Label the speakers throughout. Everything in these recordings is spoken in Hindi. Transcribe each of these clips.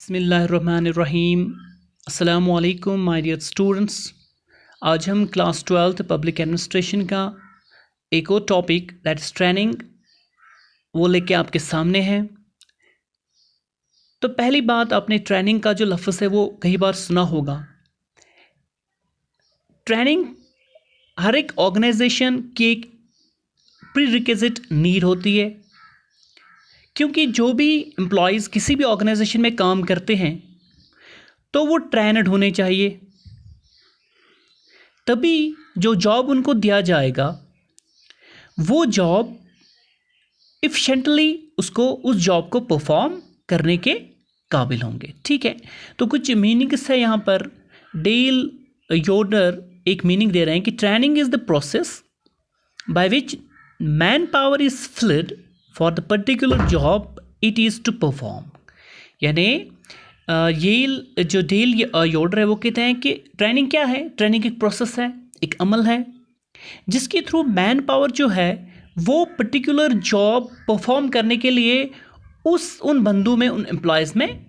Speaker 1: बिस्मिल्लाहिर्रहमानिर्रहीम। अस्सलामु अलैकुम माय डियर स्टूडेंट्स। आज हम क्लास 12th पब्लिक एडमिनिस्ट्रेशन का एक और टॉपिक दैट इज़ ट्रेनिंग वो लेके आपके सामने है। तो पहली बात, आपने ट्रेनिंग का जो लफ्ज़ है वो कई बार सुना होगा। ट्रेनिंग हर एक ऑर्गेनाइजेशन की एक प्रीरिक्विजिट नीड होती है, क्योंकि जो भी एम्प्लॉयज़ किसी भी ऑर्गेनाइजेशन में काम करते हैं तो वो ट्रेनड होने चाहिए, तभी जो जॉब उनको दिया जाएगा वो जॉब इफ़िशेंटली उसको उस जॉब को परफॉर्म करने के काबिल होंगे। ठीक है, तो कुछ मीनिंग्स है यहाँ पर। डेल योडर एक मीनिंग दे रहे हैं कि training is the process by which man power is filled for the particular job it is to perform. यानी ये जो डेल योडर है वो कहते हैं कि ट्रेनिंग क्या है। ट्रेनिंग एक प्रोसेस है, एक अमल है जिसके थ्रू मैन पावर जो है वो पर्टिकुलर जॉब परफॉर्म करने के लिए उन बंदों में, उन एम्प्लॉयज़ में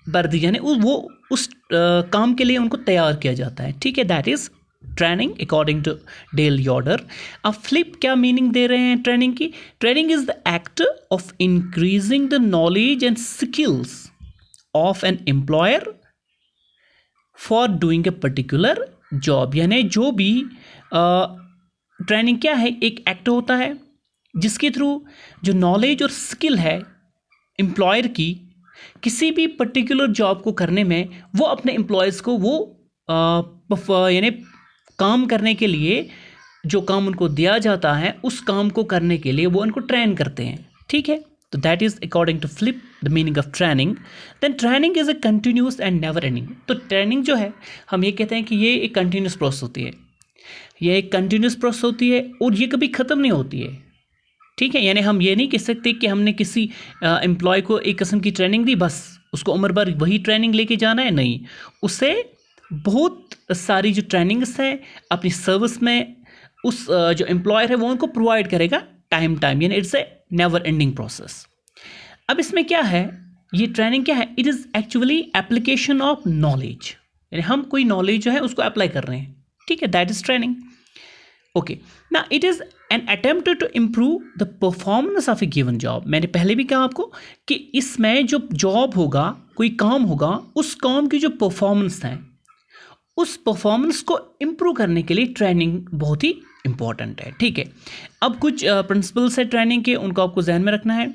Speaker 1: भर दी, यानी वो उस काम के लिए उनको तैयार किया जाता है। ठीक है, that is training according to Dale Yoder. अब फ्लिप क्या मीनिंग दे रहे हैं ट्रेनिंग की। Training is the act of increasing the knowledge and skills of an employer for doing a particular job. यानी जो भी ट्रेनिंग क्या है, एक एक्ट होता है जिसके थ्रू जो नॉलेज और स्किल है एम्प्लॉयर की किसी भी पर्टिकुलर जॉब को करने में, वो अपने एम्प्लॉयज़ को वो यानी काम करने के लिए, जो काम उनको दिया जाता है उस काम को करने के लिए वो उनको ट्रेन करते हैं। ठीक है, तो that is according to Flippo the meaning of training. Then training is a continuous and never ending. तो ट्रेनिंग जो है, हम ये कहते हैं कि ये एक कंटिन्यूस प्रोसेस होती है, ये एक कंटिन्यूस प्रोसेस होती है और ये कभी ख़त्म नहीं होती है। ठीक है, यानी हम ये नहीं कह सकते कि हमने किसी एम्प्लॉय को एक किस्म की ट्रेनिंग दी, बस उसको उम्र भर वही ट्रेनिंग लेके जाना है। नहीं, उससे बहुत सारी जो ट्रेनिंग्स हैं अपनी सर्विस में उस जो एम्प्लॉयर है वो उनको प्रोवाइड करेगा टाइम, यानी it's a never ending process. अब इसमें क्या है, ये ट्रेनिंग क्या है, it is actually application of knowledge, यानी हम कोई नॉलेज जो है उसको अप्लाई कर रहे हैं। ठीक है, दैट इज़ ट्रेनिंग। ओके, ना it is an attempt to improve the performance of a given job. मैंने पहले भी कहा आपको कि इसमें जो जॉब होगा, कोई काम होगा, उस काम की जो परफॉर्मेंस है उस परफॉर्मेंस को इम्प्रूव करने के लिए ट्रेनिंग बहुत ही इंपॉर्टेंट है। ठीक है, अब कुछ प्रिंसिपल्स है ट्रेनिंग के, उनको आपको जहन में रखना है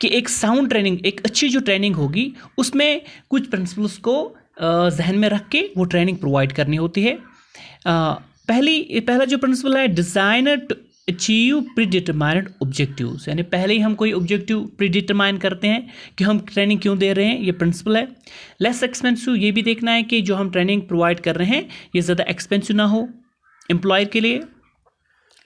Speaker 1: कि एक साउंड ट्रेनिंग, एक अच्छी जो ट्रेनिंग होगी उसमें कुछ प्रिंसिपल्स को जहन में रख के वो ट्रेनिंग प्रोवाइड करनी होती है। पहला जो प्रिंसिपल है, designed to achieve predetermined objectives, यानी पहले ही हम कोई ऑब्जेक्टिव प्रीडिटरमाइन करते हैं कि हम ट्रेनिंग क्यों दे रहे हैं, ये प्रिंसिपल है। लेस एक्सपेंसिव, ये भी देखना है कि जो हम ट्रेनिंग प्रोवाइड कर रहे हैं ये ज़्यादा एक्सपेंसिव ना हो एम्प्लॉयर के लिए।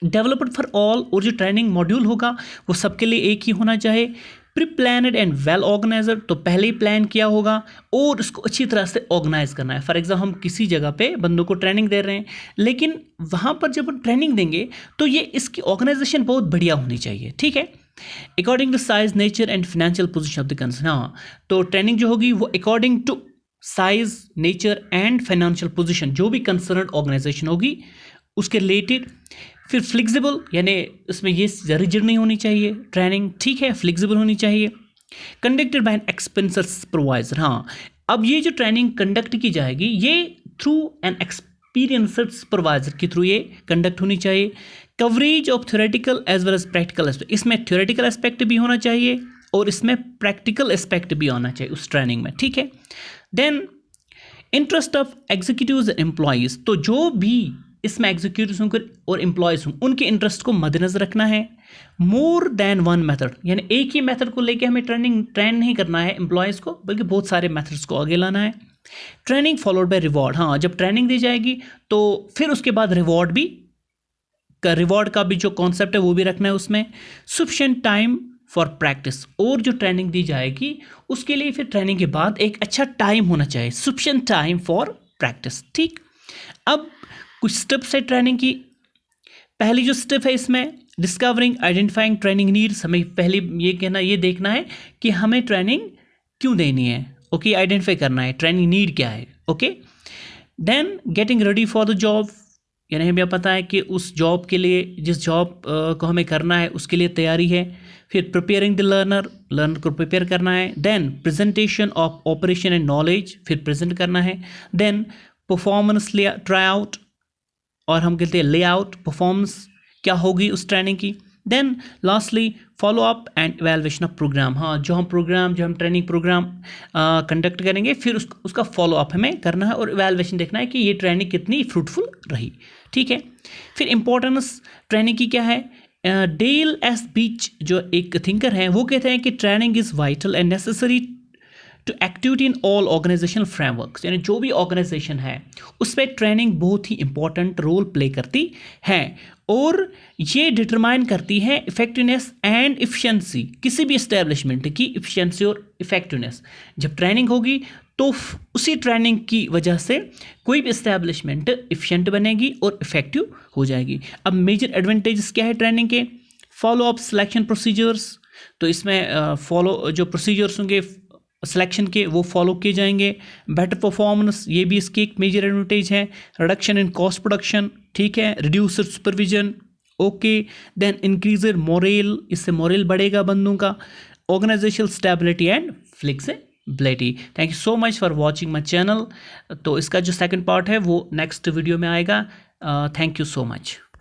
Speaker 1: डेवलप्ड फॉर ऑल, और जो ट्रेनिंग मॉड्यूल होगा वो सबके लिए एक ही होना चाहिए। Pre planned and well organiser, तो पहले ही प्लान किया होगा और उसको अच्छी तरह से ऑर्गेनाइज करना है। फॉर एग्जाम्पल, हम किसी जगह पे बंदों को ट्रेनिंग दे रहे हैं, लेकिन वहाँ पर जब हम ट्रेनिंग देंगे तो ये इसकी ऑर्गेनाइजेशन बहुत बढ़िया होनी चाहिए। ठीक है, according to size, nature and financial position of the concern. हाँ, तो ट्रेनिंग जो होगी वो according to size, nature and financial position, जो भी कंसर्न ऑर्गेनाइजेशन होगी उसके रिलेटेड। फिर फ्लेक्सिबल, यानी इसमें ये रिजिड नहीं होनी चाहिए ट्रेनिंग। ठीक है, फ्लेक्सिबल होनी चाहिए। Conducted by an experienced supervisor. हाँ, अब ये जो ट्रेनिंग कंडक्ट की जाएगी ये थ्रू एन एक्सपीरियंस्ड सुपरवाइजर के थ्रू ये कंडक्ट होनी चाहिए। Coverage of theoretical as well as practical aspect, इसमें थ्योरेटिकल एस्पेक्ट भी होना चाहिए और इसमें प्रैक्टिकल एस्पेक्ट भी आना चाहिए उस ट्रेनिंग में। ठीक है, then interest of executives and employees, तो जो भी इसमें एग्जीक्यूटिव्स और एम्प्लॉयज़ हों उनके इंटरेस्ट को मद्देनजर रखना है। मोर देन वन मेथड, यानी एक ही मेथड को लेके हमें ट्रेन नहीं करना है एम्प्लॉयज़ को, बल्कि बहुत सारे मेथड्स को आगे लाना है। ट्रेनिंग फॉलोड बाय रिवॉर्ड, हाँ, जब ट्रेनिंग दी जाएगी तो फिर उसके बाद रिवॉर्ड का भी जो कॉन्सेप्ट है वो भी रखना है उसमें। सफिशिएंट टाइम फॉर प्रैक्टिस, और जो ट्रेनिंग दी जाएगी उसके लिए फिर ट्रेनिंग के बाद एक अच्छा टाइम होना चाहिए, सफिशिएंट टाइम फॉर प्रैक्टिस। ठीक, अब कुछ स्टेप्स है ट्रेनिंग की। पहली जो स्टेप है इसमें डिस्कवरिंग, आइडेंटिफाइंग ट्रेनिंग नीड्स, हमें पहले ये देखना है कि हमें ट्रेनिंग क्यों देनी है ओके, आइडेंटिफाई करना है ट्रेनिंग नीड क्या है, okay. Then getting ready for the job, यानी हमें पता है कि उस जॉब के लिए, जिस जॉब को हमें करना है उसके लिए तैयारी है। फिर प्रिपेयरिंग द लर्नर को प्रिपेयर करना है। Then presentation of operation and knowledge, फिर प्रेजेंट करना है। देन परफॉर्मेंस ट्राई आउट, और हम कहते हैं लेआउट, परफॉर्मेंस क्या होगी उस ट्रेनिंग की। Then lastly follow up and evaluation of programme, हाँ जो हम ट्रेनिंग प्रोग्राम कंडक्ट करेंगे फिर उसका फॉलो अप हमें करना है और इवैल्यूएशन देखना है कि ये ट्रेनिंग कितनी फ्रूटफुल रही, ठीक है। फिर इंपॉर्टेंस ट्रेनिंग की क्या है, डेल एस बीच जो एक थिंकर हैं वो कहते हैं कि training is vital and necessary to activity in all organizational frameworks, यानी जो भी ऑर्गेनाइजेशन है उस पर ट्रेनिंग बहुत ही इंपॉर्टेंट रोल प्ले करती है और ये डिटरमाइन करती है इफेक्टिवनेस एंड इफिशिएंसी, किसी भी इस्टेब्लिशमेंट की इफिशिएंसी और इफेक्टिवनेस। जब ट्रेनिंग होगी तो उसी ट्रेनिंग की वजह से कोई भी इस्टेब्लिशमेंट इफिशिएंट बनेगी और इफेक्टिव हो जाएगी। अब मेजर एडवांटेजेस क्या है ट्रेनिंग के, फॉलो अप सिलेक्शन प्रोसीजर्स, तो इसमें फॉलो जो प्रोसीजर्स होंगे सिलेक्शन के वो फॉलो किए जाएंगे। बेटर परफॉर्मेंस, ये भी इसकी एक मेजर एडवांटेज है। रिडक्शन इन कॉस्ट प्रोडक्शन, ठीक है। Reducer supervision, okay. Then increaser morale, इससे मोरल बढ़ेगा बंदों का। Organisational stability and flexibility. Thank you so much for watching my channel. तो इसका जो सेकंड पार्ट है वो नेक्स्ट वीडियो में आएगा। Thank you so much.